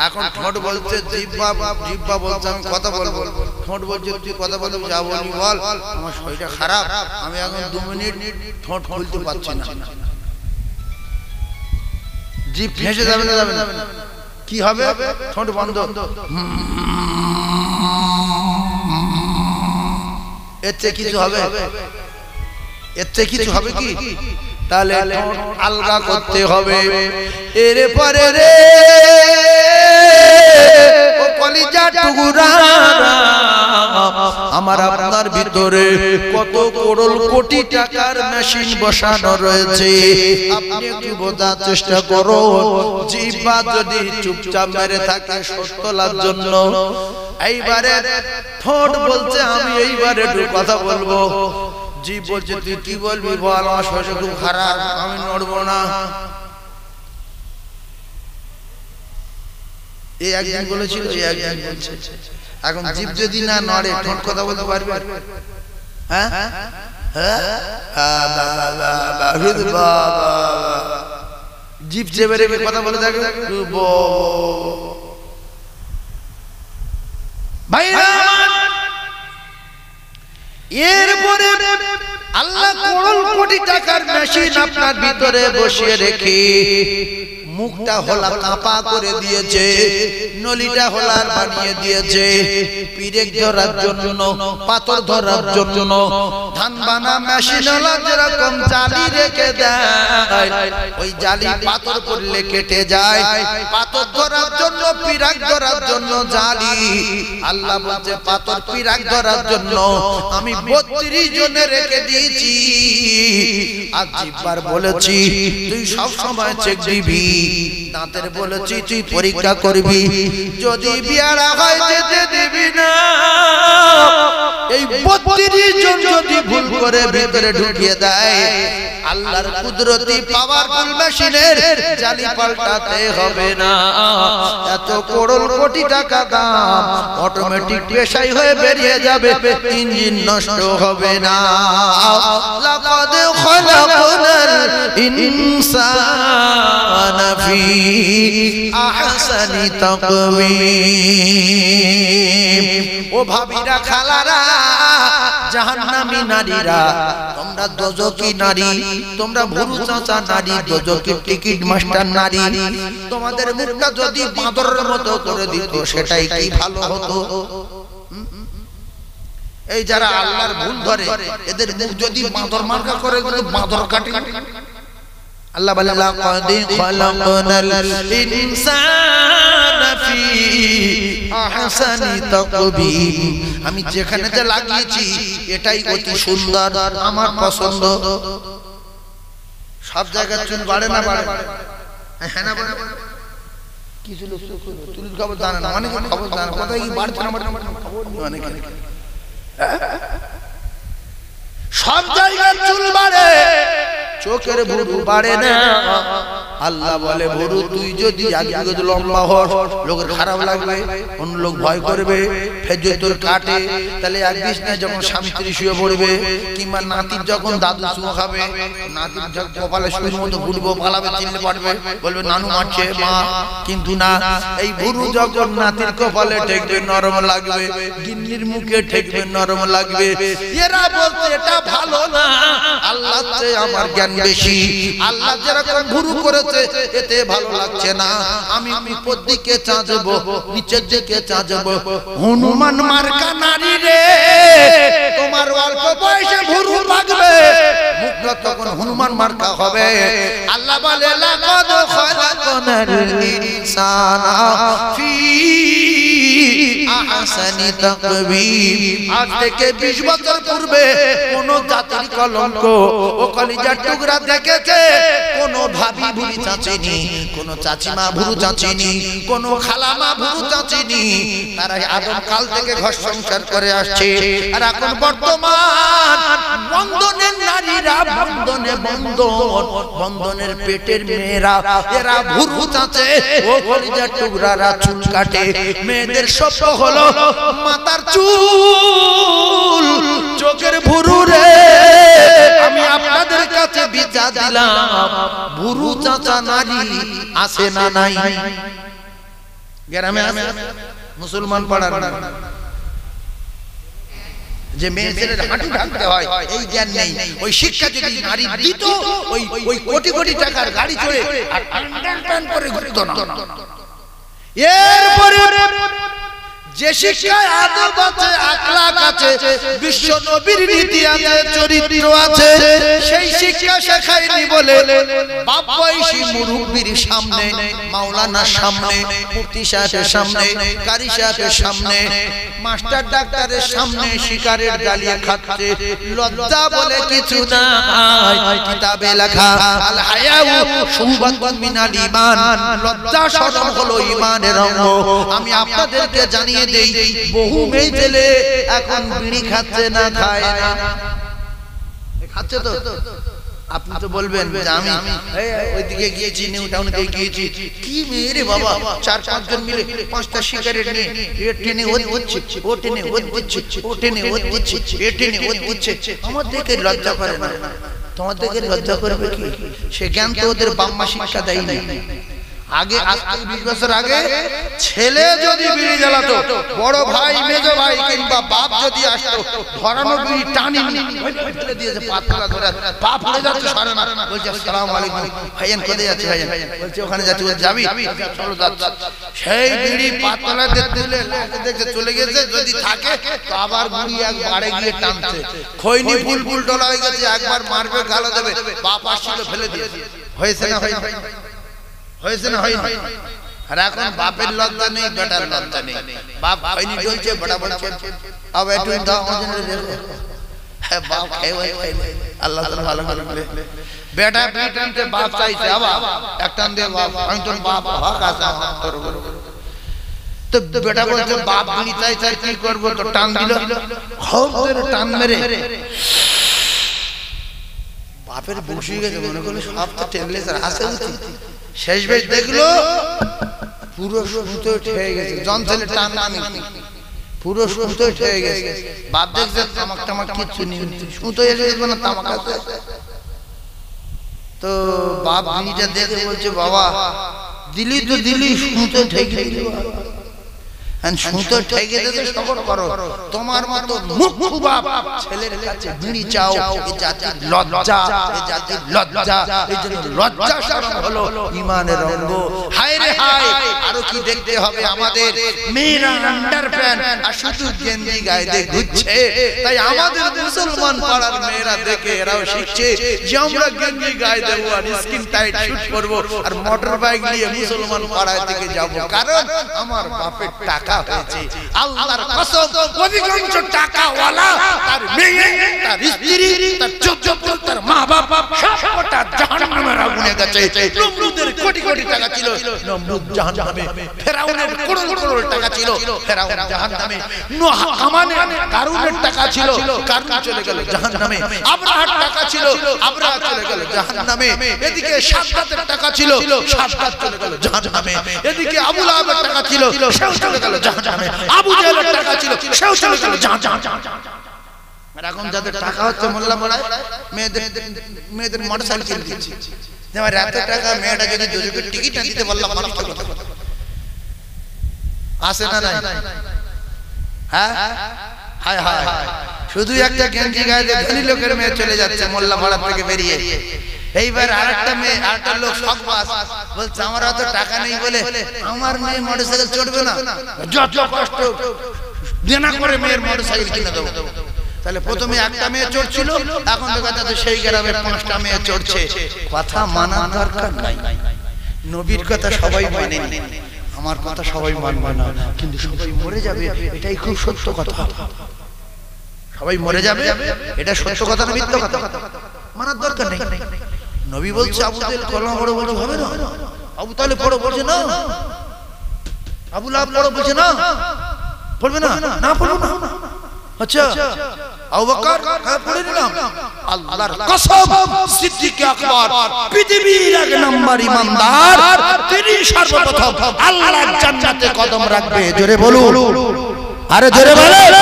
এখন ঠোঁট বলছে জিহ্বা, জিহ্বা বলছে আমি কথা বলবো, ঠোঁট বলছে তুই কথা বলবি, যা বলবি বল, আমার শরীরটা খারাপ, আমি এখন 2 মিনিট ঠোঁট খুলতে পারছি না। জিভ ফেঁসে যাবে না, যাবে না, কি হবে? ঠোঁট বন্ধ। এর চেয়ে কিছু হবে? এর চেয়ে কিছু হবে কি? তাহলে আলগা করতে হবে। এরপরে রে ও কলিজা টুকরা, আমার আপনার ভিতরে কত করোড় কোটি টাকার মেশিন বসানো রয়েছে। আপনি একটু বোঝার চেষ্টা করো। জিহ্বা যদি চুপচাপ মেরে থাকে সত্য লাভ জন্য, এইবারে ঠোঁট বলছে আমি এইবারে একটু কথা বলবো, জিভ বলছে তুই কি বলবি বল, আমার শরীর খুব খারাপ, আমি নড়বো না। এই একদিন বলেছিল, এই একদিন বলছে। এখন জিভ যদি না নড়ে, ঠোঁট কথা বলতে পারবে? হ্যাঁ, জিভ চেপে রেখে কথা বলে থাকে। এরপরে আল্লাহ করোড় কোটি টাকার মেশিন আপনার ভিতরে বসিয়ে রেখে মুখটা হোলা কাঁপা করে দিয়েছে, নলিটা হোলার বানিয়ে দিয়েছে, পিরেক ধরার জন্য, পাথর ধরার জন্য। ধান বানা মেশিন হলো যেরকম জালি রেখে দেয়, ওই জালি পাথর পড়লে কেটে যায়, পাথর ধরার জন্য, পিরাক ধরার জন্য জালি। আল্লাহ বলছে পাথর পিরাক ধরার জন্য আমি 32 জনে রেখে দিয়েছি। আর জিহ্বার বলেছি তুই সব সময় চেক দিবি, দাঁতের বলেছি তুই পরীক্ষা করবি, যদি বিয়ারা হয় যেতে দিবি না। এই 32 জন যদি ভুল করে ভিতরে ঢুকিয়ে দেয়, আল্লাহর কুদরতি পাওয়ারফুল মেশিনের জালি পাল্টাতে হবে না। এত করোড় কোটি টাকা দাম, অটোমেটিক পেশাই হয়ে বেরিয়ে যাবে, ইঞ্জিন নষ্ট হবে না। লাকাদ খালাকনাল ইনসানা ফি আহসানি তাকওয়িম। ও ভাবিরা, খালারা, জাহান্নামী নারীরা, তোমরা দোজকি নারী, তোমরা ভুরু চাচা নারী, দোজকি টিকিট মাস্টার নারী, তোমাদের মুখটা যদি বাঁদরের মতো করে দিত সেটাই কি ভালো হতো? এই যারা আল্লাহর ভুল ধরে, এদের মুখ যদি বাঁদর মার্কা করে, বাঁদর কাটে। আল্লাহ বলে লাকাদ খালাকনাল ইনসানা ফি আহসানি তাকওয়িম। আমি যেখানে যা লাগিয়েছি এটাই অতি সুন্দর, আমার পছন্দ। সব জায়গায় চুল বাড়ে না, বাড়ে? হ্যাঁ না, বাড়ে। কিছু লোক চুলের খবর জানে না, অনেকে খবর জানে, কোথায় কি বাড়ছে না বাড়ছে খবর নেই অনেকে। সব জায়গায় চুল বাড়ে, চোখের ভুরু বাড়ে না। আল্লাহ বলে ভুরু তুই যদি একদিকে লম্বা হস লোকের খারাপ লাগবে, অন্য লোক ভয় করবে, ফের যদি তোর কাটে তাহলে এক বিছনায় যখন স্বামী স্ত্রী শুয়ে পড়বে, কিংবা নাতির যখন দাদু চুমো খাবে, নাতির যখন কপালে সুইর মতো ফুটবো পালাবে, চিনতে পারবে, বলবে নানু মারছে মা। কিন্তু না, এই ভুরু যখন নাতির কপালে ঠেকবে নরম লাগবে, গিন্নির মুখে ঠেকবে নরম লাগবে। এরা বলছে এটা ভালো না, আল্লাহর চেয়ে আমার জ্ঞান বেশি, আল্লাহ যেরকম ভুরু করেছে এতে ভালো লাগছে না, আমি উপর দিকে চাঁজবো, নিচের দিকে চাঁজবো। হনুমান মার্কা নারী রে, তোমার অল্প বয়সে ভুরু লাগবে, মুখটা তখন হনুমান মার্কা হবে। আল্লাহ বলে লাকাদ খালাকনাল ইনসানা ফি আহসানি তাকবীম। আজ থেকে 20 বছর পূর্বে কোন জাতির কলঙ্ক ও কলিজার টুকরা দেখেছে? কোন ভাবি ভুরু চাচেনি, কোন চাচিমা ভুরু চাচেনি, কোন খালামা ভুরু চাচেনি। তারা আদম কাল থেকে ঘর সংসার করে আসছে, আর এখন বর্তমান বন্ধনের নারীরা, বন্ধনে বন্ধনের পেটের মেয়েরা, এরা ভুরু চাচে ও কলিজার টুকরারা চুল কাটে। মেয়েদের সভ্য হলো মাথার চুল, চোখের ভুরু রে। আমি আপনাদের কাছে বিচার দিলাম, ভুরু চাচা নারী আছে না নাই? গ্রামে আছে মুসলমান পাড়ার যে মেয়েদের হাঁটু ঢাকতে হয় এই জ্ঞান নেই। ওই শিক্ষা যদি নারী দিত, ওই কোটি কোটি টাকার গাড়ি চড়ে আর টান করে ঘুরতো না। এরপরে যে শিক্ষায় আদব আছে, আখলাক আছে, বিশ্ব নবীর নীতি আছে, চরিত্র আছে, সেই শিক্ষা শেখায়নি বলে বাপ বয়সী মুরব্বির সামনে, মাওলানার সামনে, মুফতি সাহেবের সামনে, কারি সাহেবের সামনে, মাস্টার ডাক্তারের সামনে শিকারের জ্বালিয়ে খাচ্ছে। লজ্জা বলে কিছু নাই, কিতাবে লেখা আল হায়াউ শুবাতুন মিনাল ঈমান, লজ্জা শরম হলো ঈমানের অঙ্গ। আমি আপনাদেরকে জানিয়ে দেই, বহু মেয়ে ছেলে এখন বিড়ি খাচ্ছে না, খায় না, খাচ্ছে তো। আপনি তো বলবেন যে আমি ওইদিকে গিয়েছি, নিউ টাউনে গিয়েছি, কি মেয়ে রে বাবা, 4-5 জন মিলে 5টা সিগারেট নিয়ে এ টেনে ও দিচ্ছে, ও টেনে ও দিচ্ছে, ও টেনে ও দিচ্ছে, এ টেনে ও দিচ্ছে। আমার দেখে লজ্জা করে না? তোমার দেখে লজ্জা করবে কি? সে জ্ঞান তো ওদের বাম্মা শিক্ষা দেয়নি। আগে আজ থেকে 20 বছর আগে ছেলে যদি বিড়ি জ্বালাতো, বড় ভাই, মেজ ভাই কিংবা বাপ যদি আসতো, ধরানো বিড়ি টানি ফেলে দিয়েছে, পাতলা ধরে পা ফুলে যাচ্ছে, সরে না, বলছে আসসালামু আলাইকুম ভাইজান, কোথায় যাচ্ছে ভাইজান? বলছে ওখানে যাচ্ছি। যাবি? চলো যাচ্ছি। সেই বিড়ি পাতলা দিলে দেখে চলে গেছে, যদি থাকে তো আবার বুড়ি একবারে গিয়ে টানছে, খৈনি ফুল ফুল ডলা হয়ে গেছে, একবার মারবে, গালা দেবে, বাপ আসছিল ফেলে দিয়েছে। হয়েছে না? হয়েছে না? হয় না? আর এখন বাপের লজ্জা নেই, বেটার লজ্জা নেই। বাপ হয়নি চলছে, বেটা বলছে আবার একটু দাও আমাদের দেখো। হ্যাঁ, বাপ খাই আল্লাহ তাআলা ভালো করে বলে, বেটা বেটানতে বাপ চাইছে, আবার একটান দে বাপ, আমি তোর বাপ হক আছে তোর উপর। তো বেটা বলছে বাপ বিড়ি চাইছে, কি করব? তো টান দিল, খুব জোরে টান মেরে বাপের বসে গেছে, মনে করলো সব তো টেম্পারেচার আছে উচিত। শেষ বেশ দেখলো পুরো সুতো ঠেয়ে গেছে, জন ছেলে টান নামি পুরো সুতো ঠেয়ে গেছে। বাপ দেখছে তামাক টামাক কিচ্ছু নেই, সুতো এসে না তামাক আছে। তো বাপ বিড়িটা দেখে বলছে বাবা দিলি তো দিলি, সুতো ঠেকে দিলি, সুতো ঠেকে দিতে সবর করো। তোমার মতো মুখ বাপ ছেলের কাছে বিড়ি চাও, এই জাতির লজ্জা, এই জাতির লজ্জা, এই জন্য লজ্জা শরম হলো ঈমানের অঙ্গ। হায় রে হায়, আরো কি দেখতে হবে আমাদের? মেয়েরা আন্ডার প্যান্ট আর শুধু গেঞ্জি গায়ে দিয়ে ঘুরছে, তাই আমাদের মুসলমান পাড়ার মেয়েরা দেখে এরাও শিখছে যে আমরা গেঞ্জি গায়ে দেবো আর স্কিন টাইট শুট করবো আর মোটর বাইক নিয়ে মুসলমান পাড়ায় থেকে যাবো, কারণ আমার বাপের টাকা হয়েছে। আল্লাহর কসম, অধিকাংশ টাকাওয়ালা তার মেয়ে, তার স্ত্রী, তার চোদ্দ পুত্র, তার মা বাবা সবটা জাহান্নামের আগুনে ভেঙে গেছে নমরুদের কোটি কোটি টাকা ছিল নমরুদ জাহান্নামে ফেরাউনের করোড় করোড় টাকা ছিল ফেরাউন জাহান্নামে হামানের কারুনের টাকা ছিল কারুন চলে গেল জাহান্নামে আবরাহার টাকা ছিল আবরাহা চলে গেল জাহান্নামে এদিকে শাদদাতের টাকা ছিল শাদদাত চলে গেল জাহান্নামে এদিকে আবু লাহাবের টাকা ছিল সেও চলে গেল জাহান্নামে আবু জাহেলের টাকা ছিল সেও চলে গেল জাহান্নামে এখন যাদের টাকা হচ্ছে মোল্লা পড়ায় মেয়েদের মোটরসাইকেল দিচ্ছে আমার এত টাকা মেয়েটা যদি দুজনের টিকিট না দিতে বললাম মানুষটা কথা আসে না নাই হ্যাঁ হায় হায় শুধু একটা গেঞ্জি গায়ে দিয়ে ধনী লোকের মেয়ে চলে যাচ্ছে মোল্লা পাড়া থেকে বেরিয়ে এইবার আরেকটা মেয়ে আরেকটা লোক শখবাজ বলছে আমার অত টাকা নেই বলে আমার মেয়ে মোটরসাইকেল চড়বে না যত কষ্ট দেনা করে মেয়ের মোটরসাইকেল কিনে দেবো তাহলে প্রথমে একটা মেয়ে চড়ছিল এখন দেখা যাচ্ছে সেই গ্রামে 5টা মেয়ে চড়ছে কথা মানা দরকার নাই নবীর কথা সবাই মানে আমার কথা সবাই মানবে না কিন্তু সবাই মরে যাবে এটাই খুব সত্য কথা সবাই মরে যাবে এটা সত্য কথা না মিথ্যা কথা মানার দরকার নেই নবী বলছে আবু তাহেল কলমা বড় বড় হবে না আবু তাহেল বড় বলছে না আবু লাহাব বড় বলছে না পড়বে না না পড়বে না আচ্ছা আবু বকর হ্যাঁ পড়ে নিলাম আল্লাহর কসম সিদ্দিক আকবর পৃথিবীর এক নাম্বার ইমানদার তিনি সর্বপ্রথম আল্লাহর জান্নাতে কদম রাখবে জোরে বলুন আরে জোরে বলেন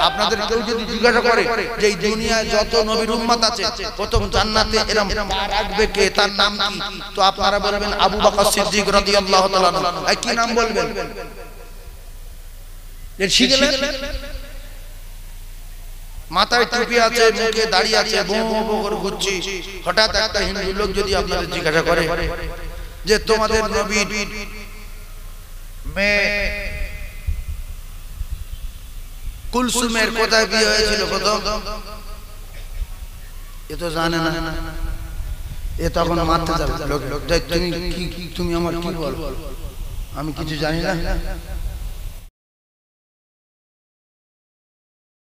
আপনাদের কেউ যদি জিজ্ঞাসা করে যে এই দুনিয়ায় যত নবীর উম্মত আছে প্রথম জান্নাতে এরকম পা রাখবে কে তার নাম কি তো আপনারা বলবেন আবু বকর সিদ্দিক রাদিয়াল্লাহু তাআলা এই কি নাম বলবেন এর শিখলেন মাথায় টুপি আছে মুখে দাড়ি আছে বো বো করে ঘুরছি হঠাৎ একটা হিন্দু লোক যদি আপনাদের জিজ্ঞাসা করে যে তোমাদের নবীর মেয়ে কুলসুমের কোথায় বিয়ে হয়েছিল প্রথম এ তো জানে না এ তখন মারতে যাবে তুমি আমার কি বল আমি কিছু জানি না